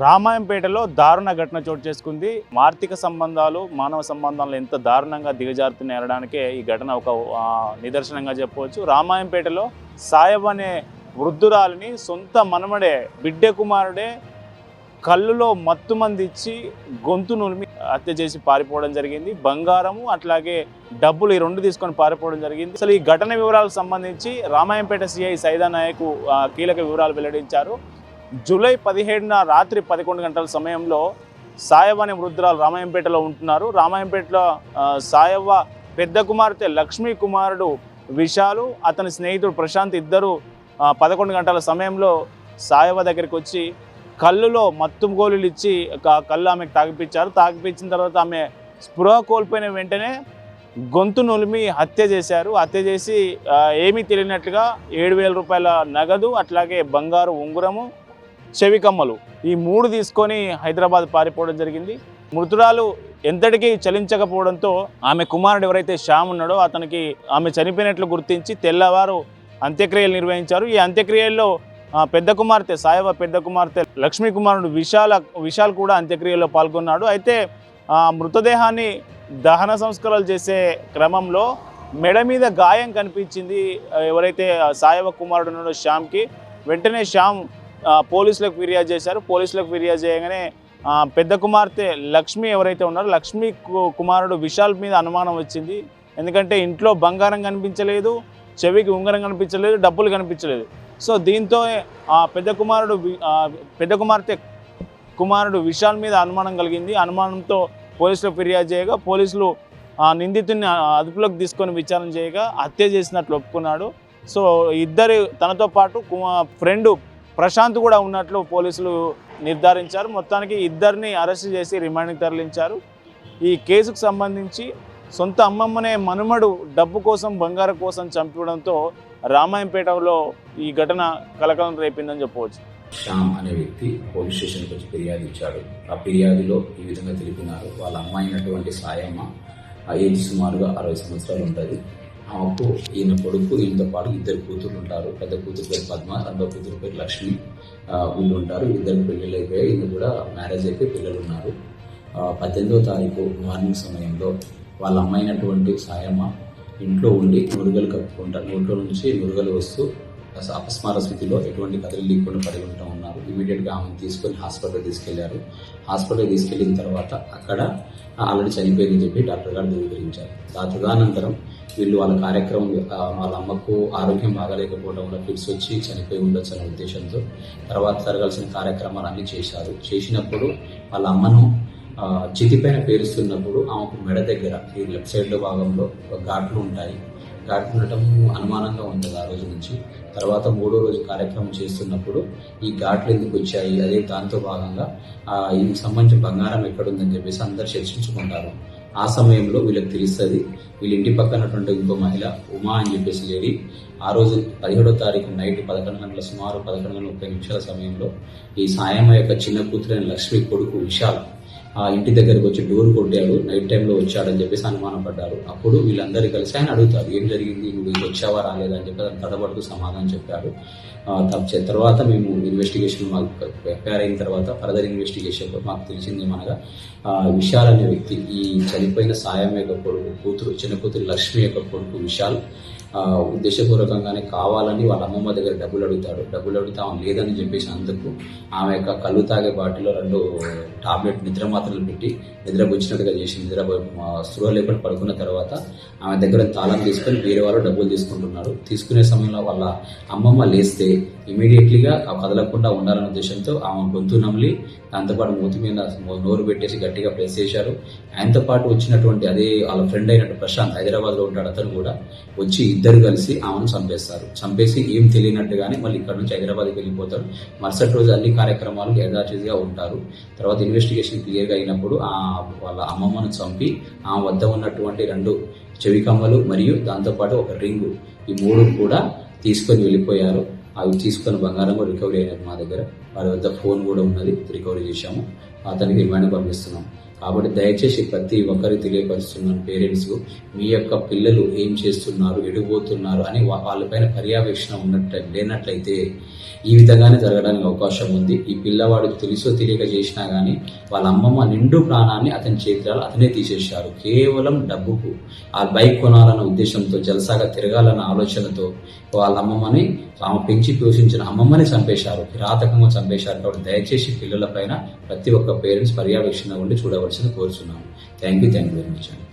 రామాయంపేటలో దారుణ ఘటన చోటు చేసుకుంది. ఆర్థిక సంబంధాలు, మానవ సంబంధాలు ఎంత దారుణంగా దిగజారుతున్నాయి అనడానికే ఈ ఘటన ఒక నిదర్శనంగా చెప్పవచ్చు. రామాయంపేటలో సాయబ్ అనే వృద్ధురాలిని సొంత మనమడే బిడ్డ కుమారుడే కళ్ళులో మత్తు మంది ఇచ్చి గొంతు నులిమి హత్య చేసి పారిపోవడం జరిగింది. బంగారము అట్లాగే డబ్బులు ఈ రెండు తీసుకొని పారిపోవడం జరిగింది. అసలు ఈ ఘటన వివరాలకు సంబంధించి రామాయంపేట సిఐ సైదా నాయక్ కీలక వివరాలు వెల్లడించారు. జూలై 17న రాత్రి 11 గంటల సమయంలో సాయవ్వ అనే వృద్ధురాలు రామాయంపేటలో ఉంటున్నారు. రామాయంపేటలో సాయవ్వ పెద్ద కుమార్తె లక్ష్మీ కుమారుడు విశాలు, అతని స్నేహితుడు ప్రశాంత్ ఇద్దరు 11 గంటల సమయంలో సాయవ్వ దగ్గరికి వచ్చి కళ్ళులో మత్తు గోళీలు ఇచ్చి కళ్ళు ఆమెకు తాగిపించారు. తాగిపించిన తర్వాత ఆమె స్పృహ కోల్పోయిన వెంటనే గొంతు నులిమి హత్య చేశారు. హత్య చేసి ఏమీ తెలియనట్లుగా 7,000 రూపాయల నగదు అట్లాగే బంగారు ఉంగురము, చెవికమ్మలు ఈ 3 తీసుకొని హైదరాబాద్ పారిపోవడం జరిగింది. మృతురాలు ఎంతటికీ చలించకపోవడంతో ఆమె కుమారుడు ఎవరైతే శ్యామ్ ఉన్నాడో అతనికి ఆమె చనిపోయినట్లు గుర్తించి తెల్లవారు అంత్యక్రియలు నిర్వహించారు. ఈ అంత్యక్రియల్లో పెద్ద కుమార్తె సాయవ పెద్ద కుమార్తె లక్ష్మీ కుమారుడు విశాల్ కూడా అంత్యక్రియల్లో పాల్గొన్నాడు. అయితే మృతదేహాన్ని దహన సంస్కారాలు చేసే క్రమంలో మెడ మీద గాయం కనిపించింది ఎవరైతే సాయవ కుమారుడు ఉన్నాడో శ్యామ్కి. వెంటనే శ్యామ్ పోలీసులకు ఫిర్యాదు చేశారు. పోలీసులకు ఫిర్యాదు చేయగానే పెద్ద కుమార్తె లక్ష్మి ఎవరైతే ఉన్నారో లక్ష్మీ కుమారుడు విశాల్ మీద అనుమానం వచ్చింది. ఎందుకంటే ఇంట్లో బంగారం కనిపించలేదు, చెవికి ఉంగరం కనిపించలేదు, డబ్బులు కనిపించలేదు. సో దీంతో పెద్ద కుమార్తె కుమారుడు విశాల్ మీద అనుమానం కలిగింది. అనుమానంతో పోలీసులకు ఫిర్యాదు చేయగా పోలీసులు నిందితుడిని అదుపులోకి తీసుకొని విచారణ చేయగా హత్య చేసినట్లు ఒప్పుకున్నాడు. సో ఇద్దరు తనతో పాటు ఫ్రెండ్ ప్రశాంత్ కూడా ఉన్నట్లు పోలీసులు నిర్ధారించారు. మొత్తానికి ఇద్దరిని అరెస్ట్ చేసి రిమాండ్కి తరలించారు. ఈ కేసుకు సంబంధించి సొంత అమ్మమ్మనే మనుమడు డబ్బు కోసం బంగారం కోసం చంపడంతో రామాయంపేటలో ఈ ఘటన కలకలం రేపిందని చెప్పవచ్చు. శ్యామ్ అనే వ్యక్తి పోలీస్ స్టేషన్కి వచ్చి ఫిర్యాదు ఇచ్చాడు. ఆ ఫిర్యాదులో ఈ విధంగా తెలిపినారు. వాళ్ళ అమ్మాయి అయినటువంటి సాయమ్మ ఏజ్ సుమారుగా 60 సంవత్సరాలు ఉంటుంది. ఆమెకు ఈయన కొడుకు, ఈయనతో పాటు 2 కూతురు ఉంటారు. పెద్ద కూతురు పేరు పద్మ, రెండో కూతురు పేరు లక్ష్మి. వీళ్ళు ఉంటారు. 2 పెళ్ళిళ్ళు అయిపోయాయి. ఈయన కూడా మ్యారేజ్ అయిపోయి పిల్లలు ఉన్నారు. 18వ తారీఖు మార్నింగ్ సమయంలో వాళ్ళ అమ్మాయి అయినటువంటి సాయమ్మ ఇంట్లో ఉండి నురుగలు కప్పుకుంటారు. నోట్లో నుంచి నురుగలు వస్తూ అపస్మార స్థితిలో ఎటువంటి కథలు లేకుండా పడి ఉంటా ఉన్నారు. ఇమీడియట్గా ఆమెను తీసుకొని హాస్పిటల్ తీసుకెళ్లారు. హాస్పిటల్ తీసుకెళ్లిన తర్వాత అక్కడ ఆల్రెడీ చనిపోయిందని చెప్పి డాక్టర్ గారు ధృవీకరించారు. తదనంతరం వీళ్ళు వాళ్ళ కార్యక్రమం, వాళ్ళ అమ్మకు ఆరోగ్యం బాగాలేకపోవడం వల్ల ఫిట్స్ వచ్చి చనిపోయి ఉండొచ్చు అనే ఉద్దేశంతో తర్వాత జరగాల్సిన కార్యక్రమాలు అన్నీ చేశారు. చేసినప్పుడు వాళ్ళ అమ్మను చితిపైన పేరుస్తున్నప్పుడు ఆమెకు మెడ దగ్గర ఈ లెఫ్ట్ సైడ్లో భాగంలో ఘాట్లు ఉంటాయి. ఘాట్లు ఉండటం అనుమానంగా ఉంటుంది ఆ రోజు నుంచి. తర్వాత 3వ రోజు కార్యక్రమం చేస్తున్నప్పుడు ఈ ఘాట్లు ఎందుకు వచ్చాయి, అదే దాంతో భాగంగా దీనికి సంబంధించిన బంగారం ఎక్కడుందని చెప్పేసి అందరు చర్చించుకుంటారు. ఆ సమయంలో వీళ్ళకి తెలుస్తుంది, వీళ్ళ ఇంటి పక్కనటువంటి ఇంకో మహిళ ఉమా అని చెప్పేసి లేడీ ఆ రోజు 17వ తారీఖు నైట్ 11 గంటల సుమారు 11:30 సమయంలో ఈ సాయమ్మ యొక్క చిన్న కూతురైన లక్ష్మి కొడుకు విశాల్ ఆ ఇంటి దగ్గరకు వచ్చి డోర్ కొట్టాడు. నైట్ టైంలో వచ్చాడని చెప్పేసి అనుమానం పడ్డారు. అప్పుడు వీళ్ళందరూ కలిసి ఆయన అడుగుతారు, ఏం జరిగింది, నువ్వు వచ్చావా రాలేదా అని చెప్పి అతను తడబడుతూ సమాధానం చెప్పాడు. తర్వాత మేము ఇన్వెస్టిగేషన్ మాకు ఎఫ్ఐఆర్ అయిన తర్వాత ఫర్దర్ ఇన్వెస్టిగేషన్లో మాకు తెలిసింది ఏమనగా విశాల్ అనే వ్యక్తి ఈ చనిపోయిన సాయం యొక్క కొడుకు కూతురు, చిన్న కూతురు లక్ష్మి యొక్క కొడుకు విశాల్ ఉద్దేశపూర్వకంగానే కావాలని వాళ్ళ అమ్మమ్మ దగ్గర డబ్బులు అడుగుతా లేదని చెప్పేసి అందుకు ఆమె యొక్క కళ్ళు తాగే బాటిలో 2 టాబ్లెట్ నిద్ర మాత్రలు పెట్టి నిద్రపోచ్చినట్టుగా చేసి స్పృహ లేకుండా పడుకున్న తర్వాత ఆమె దగ్గర తాళం తీసుకొని వేరే వాళ్ళు డబ్బులు తీసుకుంటున్నారు. తీసుకునే సమయంలో వాళ్ళ అమ్మమ్మ లేస్తే ఇమీడియట్లీగా కదలకుండా ఉండాలనే ఉద్దేశంతో ఆమె గొంతు నమిలి దాంతోపాటు మూతి మీద నోరు పెట్టేసి గట్టిగా ప్రెస్ చేశారు. ఆయనతో పాటు వచ్చినటువంటి అదే వాళ్ళ ఫ్రెండ్ అయినట్టు ప్రశాంత్ హైదరాబాద్లో ఉంటాడు, అతను కూడా వచ్చి ఇద్దరు కలిసి ఆమెను చంపేస్తారు. చంపేసి ఏం తెలియనట్టుగానే మళ్ళీ ఇక్కడ నుంచి హైదరాబాద్కి వెళ్ళిపోతారు. మరుసటి రోజు అన్ని కార్యక్రమాలు యథాచితిగా ఉంటారు. తర్వాత ఇన్వెస్టిగేషన్ క్లియర్గా అయినప్పుడు వాళ్ళ అమ్మమ్మను చంపి ఆమె వద్ద ఉన్నటువంటి 2 చెవికమ్మలు మరియు దాంతోపాటు ఒక రింగు, ఈ 3 కూడా తీసుకొని వెళ్ళిపోయారు. అవి తీసుకొని బంగారం కూడా రికవరీ అయినది మా దగ్గర. వారి వద్ద ఫోన్ కూడా ఉన్నది, రికవరీ చేశాము. అతనికి రిమాండ్ పంపిస్తున్నాం. కాబట్టి దయచేసి ప్రతి ఒక్కరికి తెలియపరుస్తున్నాను, పేరెంట్స్, మీ యొక్క పిల్లలు ఏం చేస్తున్నారు, ఎడిపోతున్నారు అని వాళ్ళపైన పర్యవేక్షణ లేనట్లయితే ఈ విధంగానే జరగడానికి అవకాశం ఉంది. ఈ పిల్లవాడికి తెలుసో తెలియక చేసినా కానీ వాళ్ళ అమ్మమ్మ నిండు ప్రాణాన్ని అతని చేతులలో అతనే తీసేశారు. కేవలం డబ్బుకు, ఆ బైక్ కొనాలన్న ఉద్దేశంతో, జలసాగా తిరగాలన్న ఆలోచనతో వాళ్ళ అమ్మమ్మని, ఆమె పెంచి పోషించిన అమ్మమ్మని చంపేశారు, కిరాతకంగా చంపేశారు. కాబట్టి దయచేసి పిల్లల పైన ప్రతి ఒక్క పేరెంట్స్ పర్యవేక్షణ ఉండి చూడవలసింది కోరుతున్నాను. Thank you very much.